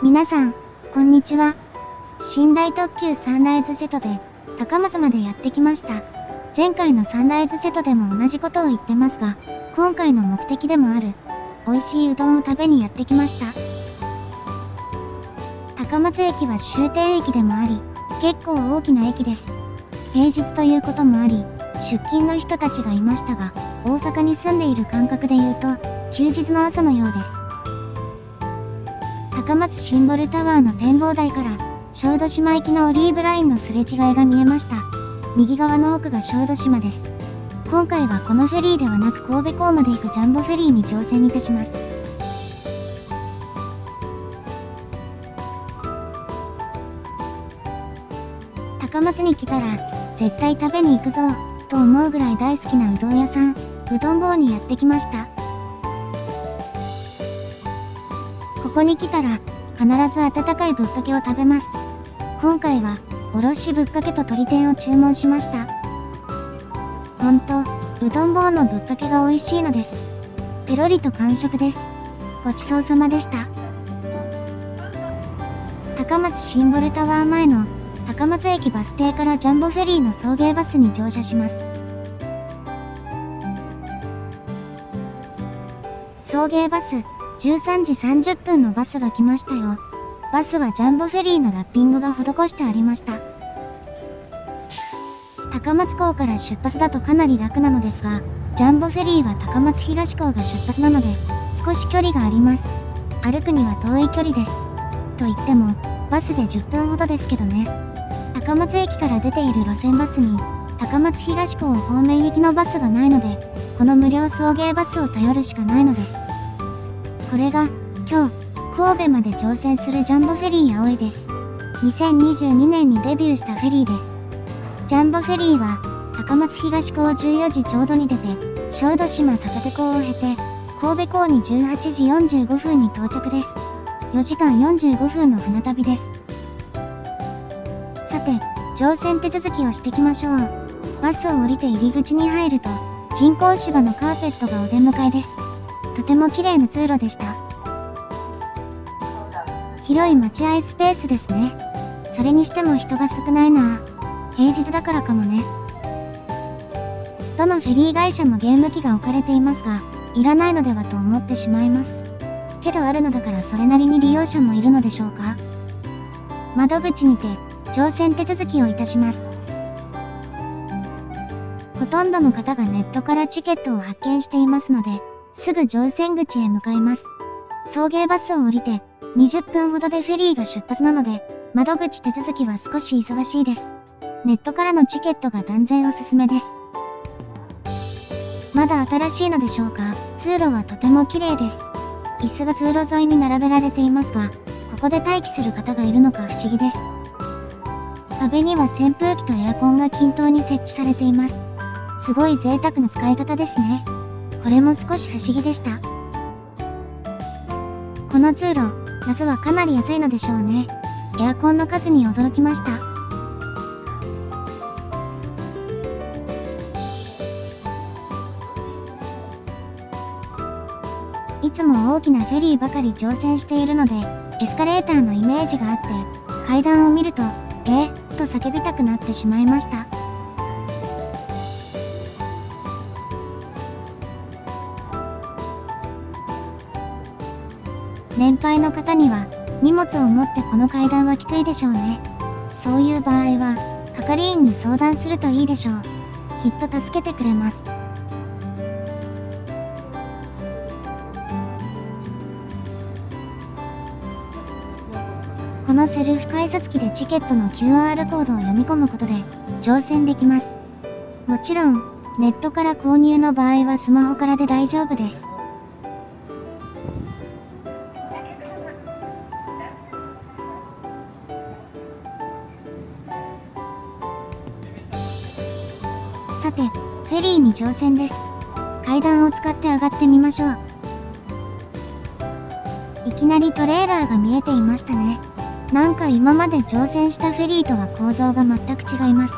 皆さん、こんにちは。寝台特急サンライズ瀬戸で高松までやってきました。前回のサンライズ瀬戸でも同じことを言ってますが、今回の目的でもある美味しいうどんを食べにやってきました。高松駅は終点駅でもあり、結構大きな駅です。平日ということもあり、出勤の人たちがいましたが、大阪に住んでいる感覚で言うと、休日の朝のようです。高松シンボルタワーの展望台から小豆島行きのオリーブラインのすれ違いが見えました。右側の奥が小豆島です。今回はこのフェリーではなく神戸港まで行くジャンボフェリーに乗船いたします。高松に来たら絶対食べに行くぞと思うぐらい大好きなうどん屋さん、うどん坊にやってきました。ここに来たら必ず温かいぶっかけを食べます。今回はおろしぶっかけと鶏天を注文しました。ほんと、うどん坊のぶっかけが美味しいのです。ペロリと完食です。ごちそうさまでした。高松シンボルタワー前の高松駅バス停からジャンボフェリーの送迎バスに乗車します。送迎バス13時30分のバスが来ましたよ。バスはジャンボフェリーのラッピングが施してありました。高松港から出発だとかなり楽なのですが、ジャンボフェリーは高松東港が出発なので少し距離があります。歩くには遠い距離です。と言ってもバスで10分ほどですけどね。高松駅から出ている路線バスに高松東港方面行きのバスがないので、この無料送迎バスを頼るしかないのです。これが今日神戸まで乗船するジャンボフェリーあおいです。2022年にデビューしたフェリーです。ジャンボフェリーは高松東港14時ちょうどに出て小豆島坂手港を経て神戸港に18時45分に到着です。4時間45分の船旅です。さて、乗船手続きをしてきましょう。バスを降りて入り口に入ると人工芝のカーペットがお出迎えです。とても綺麗な通路でした。広い待合スペースですね。それにしても人が少ないな。平日だからかもね。どのフェリー会社もゲーム機が置かれていますが、いらないのではと思ってしまいます。けどあるのだからそれなりに利用者もいるのでしょうか。窓口にて乗船手続きをいたします。ほとんどの方がネットからチケットを発券していますので、すぐ乗船口へ向かいます。送迎バスを降りて20分ほどでフェリーが出発なので、窓口手続きは少し忙しいです。ネットからのチケットが断然おすすめです。まだ新しいのでしょうか。通路はとても綺麗です。椅子が通路沿いに並べられていますが、ここで待機する方がいるのか不思議です。壁には扇風機とエアコンが均等に設置されています。すごい贅沢な使い方ですね。これも少し不思議でした。この通路、夏はかなり暑いのでしょうね。エアコンの数に驚きました。いつも大きなフェリーばかり乗船しているので、エスカレーターのイメージがあって、階段を見ると、と叫びたくなってしまいました。年配の方には荷物を持ってこの階段はきついでしょうね。そういう場合は係員に相談するといいでしょう。きっと助けてくれます。このセルフ改札機でチケットの QR コードを読み込むことで乗船できます。もちろんネットから購入の場合はスマホからで大丈夫です。さて、フェリーに乗船です。階段を使って上がってみましょう。いきなりトレーラーが見えていましたね。なんか今まで乗船したフェリーとは構造が全く違います。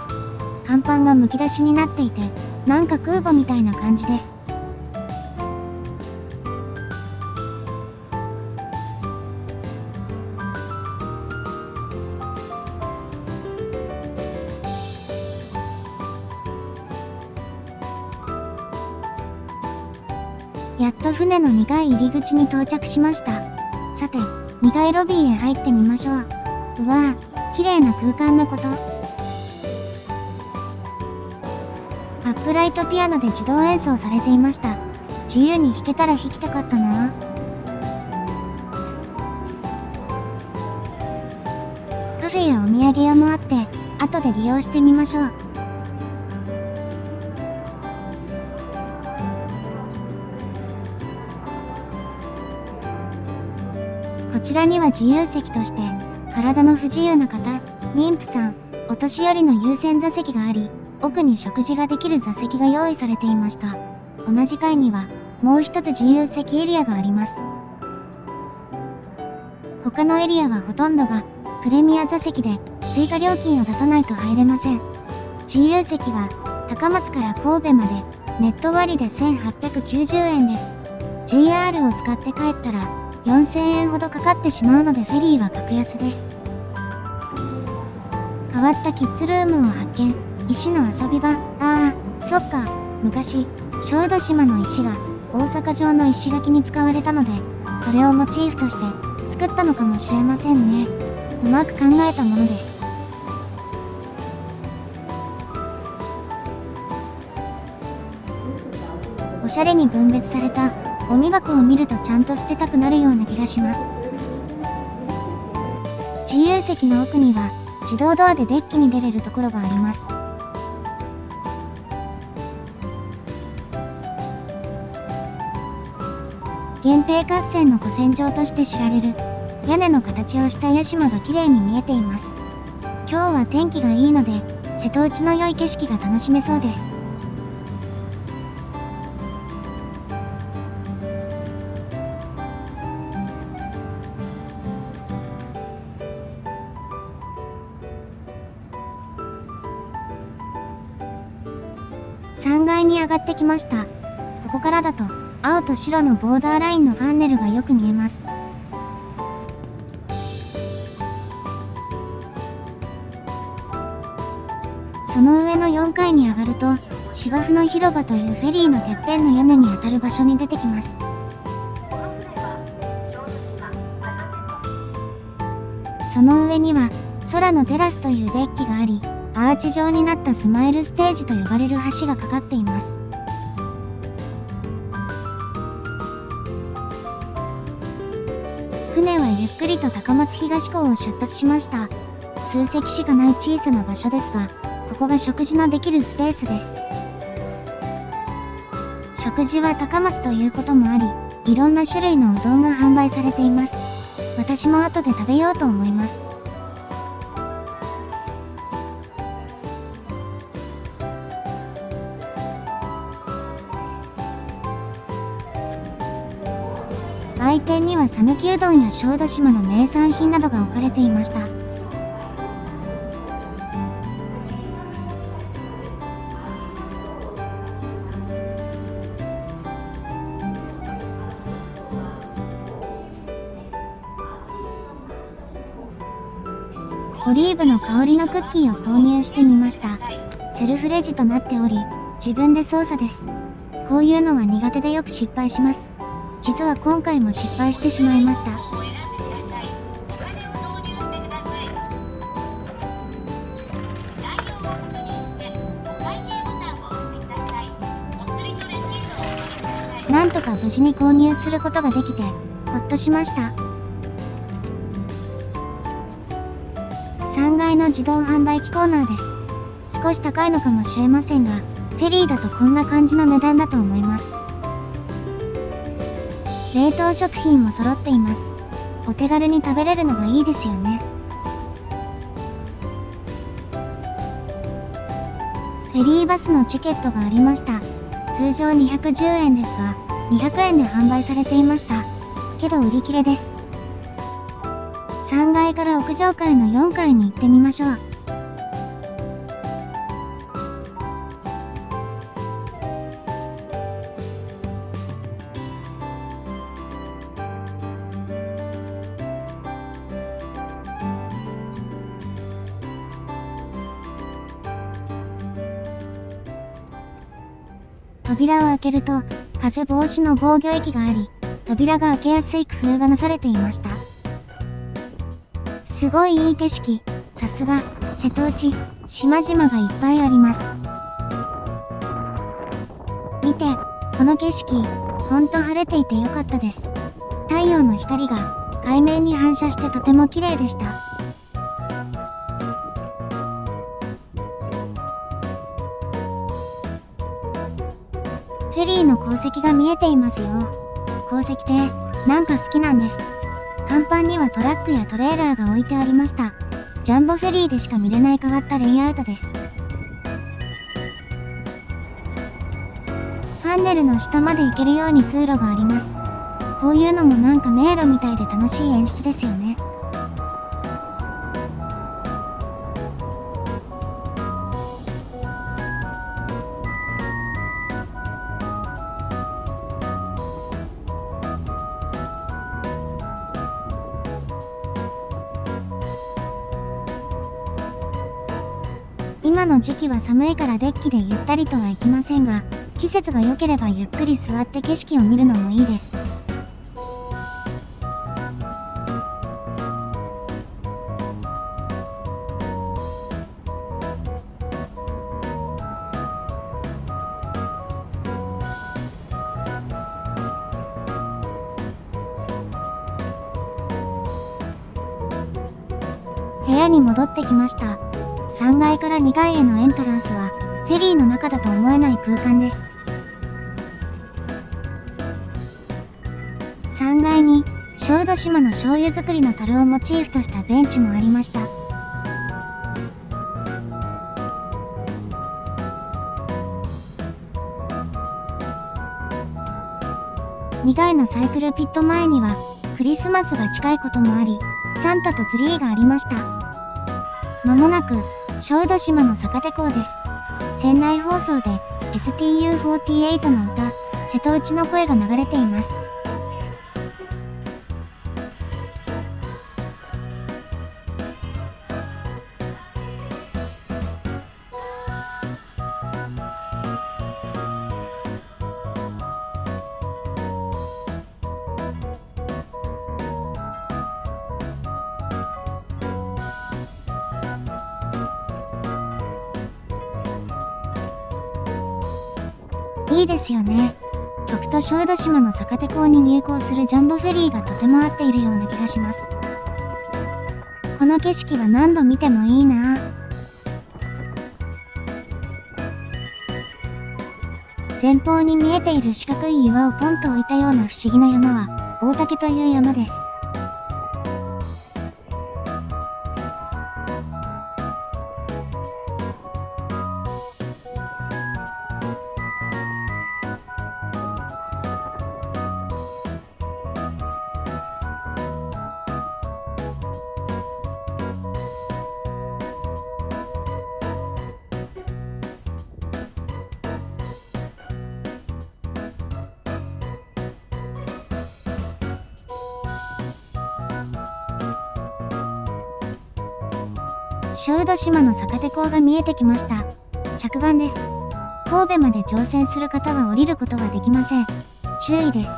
甲板がむき出しになっていて、なんか空母みたいな感じです。と船の2階入り口に到着しました。さて、2階ロビーへ入ってみましょう。うわぁ、綺麗な空間のこと。アップライトピアノで自動演奏されていました。自由に弾けたら弾きたかったな。カフェやお土産屋もあって、後で利用してみましょう。こちらには自由席として、体の不自由な方、妊婦さん、お年寄りの優先座席があり、奥に食事ができる座席が用意されていました。同じ階には、もう一つ自由席エリアがあります。他のエリアはほとんどが、プレミア座席で、追加料金を出さないと入れません。自由席は、高松から神戸まで、ネット割で1890円です。JR を使って帰ったら、4000円ほどかかってしまうのでフェリーは格安です。変わったキッズルームを発見。石の遊び場。ああ、そっか。昔、小豆島の石が大阪城の石垣に使われたので、それをモチーフとして作ったのかもしれませんね。うまく考えたものです。おしゃれに分別されたゴミ箱を見るとちゃんと捨てたくなるような気がします。自由席の奥には自動ドアでデッキに出れるところがあります。源平合戦の古戦場として知られる屋根の形をした屋島が綺麗に見えています。今日は天気がいいので瀬戸内の良い景色が楽しめそうです。3階に上がってきました。ここからだと青と白のボーダーラインのファンネルがよく見えます。その上の4階に上がると芝生の広場というフェリーのてっぺんの屋根に当たる場所に出てきます。その上には空のテラスというデッキがあり、アーチ状になったスマイルステージと呼ばれる橋がかかっています。船はゆっくりと高松東港を出発しました。数席しかない小さな場所ですが、ここが食事のできるスペースです。食事は高松ということもあり、いろんな種類のうどんが販売されています。私も後で食べようと思います。売店には讃岐うどんや小豆島の名産品などが置かれていました。オリーブの香りのクッキーを購入してみました。セルフレジとなっており、自分で操作です。こういうのは苦手でよく失敗します。実は今回も失敗してしまいました。なんとか無事に購入することができて、ほっとしました。3階の自動販売機コーナーです。少し高いのかもしれませんが、フェリーだとこんな感じの値段だと思います。冷凍食品も揃っています。お手軽に食べれるのがいいですよね。フェリーバスのチケットがありました。通常210円ですが、200円で販売されていました。けど売り切れです。3階から屋上階の4階に行ってみましょう。扉を開けると風防止の防御液があり、扉が開けやすい工夫がなされていました。すごいいい景色。さすが、瀬戸内、島々がいっぱいあります。見て、この景色、ほんと晴れていてよかったです。太陽の光が海面に反射してとても綺麗でした。フェリーの航跡が見えていますよ。航跡ってなんか好きなんです。甲板にはトラックやトレーラーが置いてありました。ジャンボフェリーでしか見れない変わったレイアウトです。ファンネルの下まで行けるように通路があります。こういうのもなんか迷路みたいで楽しい演出ですよね。今の時期は寒いからデッキでゆったりとは行きませんが、季節が良ければゆっくり座って景色を見るのもいいです。部屋に戻ってきました。3階から2階へのエントランスはフェリーの中だと思えない空間です。3階に小豆島の醤油作りの樽をモチーフとしたベンチもありました。2階のサイクルピット前にはクリスマスが近いこともあり、サンタとツリーがありました。まもなく小豆島の坂手港です。船内放送で STU48 の歌「瀬戸内の声」が流れています。いいですよね。曲と小豆島の坂手港に入港するジャンボフェリーがとても合っているような気がします。この景色は何度見てもいいな。前方に見えている四角い岩をポンと置いたような不思議な山は大岳という山です。小豆島の坂手港が見えてきました。着岸です。神戸まで乗船する方は降りることはできません。注意です。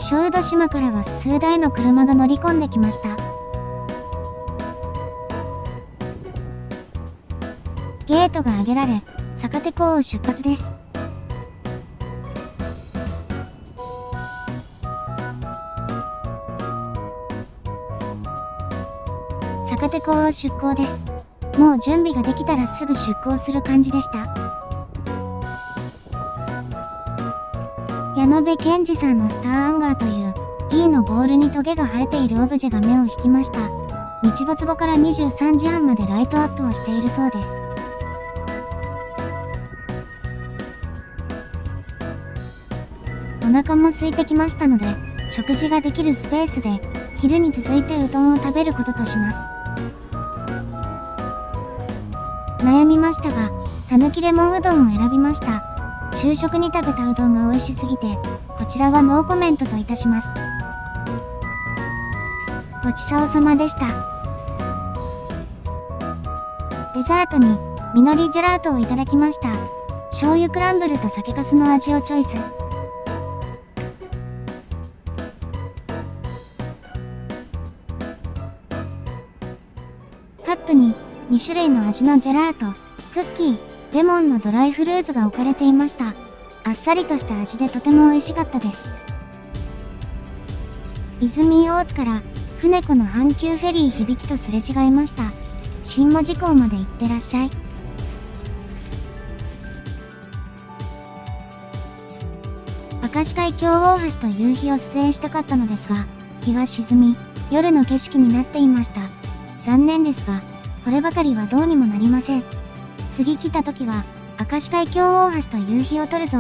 小豆島からは数台の車が乗り込んできました。ゲートが上げられ、坂手港を出発です。坂手港を出港です。もう準備ができたらすぐ出港する感じでした。矢野部健二さんのスターアンガーという T のボールにトゲが生えているオブジェが目を引きました。日没後から23時半までライトアップをしているそうです。お腹も空いてきましたので、食事ができるスペースで昼に続いてうどんを食べることとします。悩みましたが、さぬきレモンうどんを選びました。昼食に食べたうどんが美味しすぎて、こちらはノーコメントといたします。ごちそうさまでした。デザートにみのりジェラートをいただきました。醤油クランブルと酒粕の味をチョイス。カップに2種類の味のジェラート、クッキー、レモンのドライフルーツが置かれていました。あっさりとした味でとても美味しかったです。泉大津から船子の阪急フェリー響とすれ違いました。新門司港まで行ってらっしゃい。明石海峡大橋と夕日を撮影したかったのですが、日が沈み、夜の景色になっていました。残念ですが、こればかりはどうにもなりません。次来た時は、明石海峡大橋と夕日を撮るぞ。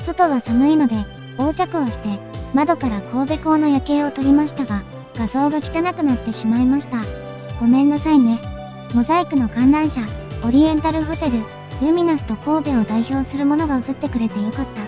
外は寒いので横着をして窓から神戸港の夜景を撮りましたが、画像が汚くなってしまいました。ごめんなさいね。モザイクの観覧車、オリエンタルホテル、ルミナスと神戸を代表するものが映ってくれてよかった。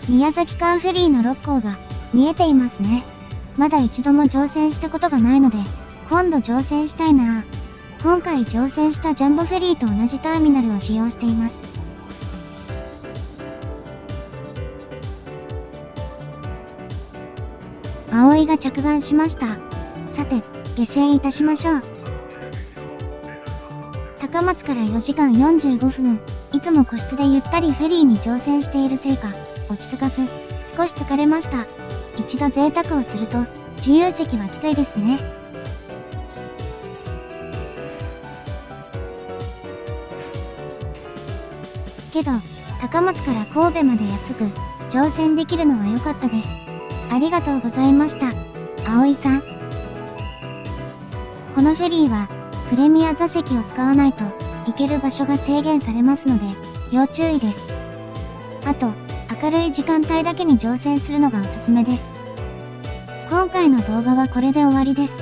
宮崎間フェリーの6港が見えていますね。まだ一度も乗船したことがないので、今度乗船したいな。今回乗船したジャンボフェリーと同じターミナルを使用しています。葵が着岸しました。さて、下船いたしましょう。高松から4時間45分、いつも個室でゆったりフェリーに乗船しているせいか、落ち着かず、少し疲れました。一度贅沢をすると、自由席はきついですね。けど、高松から神戸まで安く、乗船できるのは良かったです。ありがとうございました。葵さん。このフェリーは、プレミア座席を使わないと、行ける場所が制限されますので、要注意です。あと、明るい時間帯だけに乗船するのがおすすめです。今回の動画はこれで終わりです。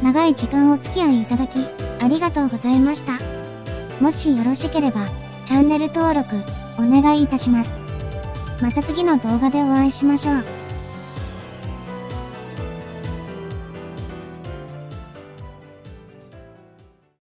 長い時間お付き合いいただき、ありがとうございました。もしよろしければ、チャンネル登録、お願いいたします。また次の動画でお会いしましょう。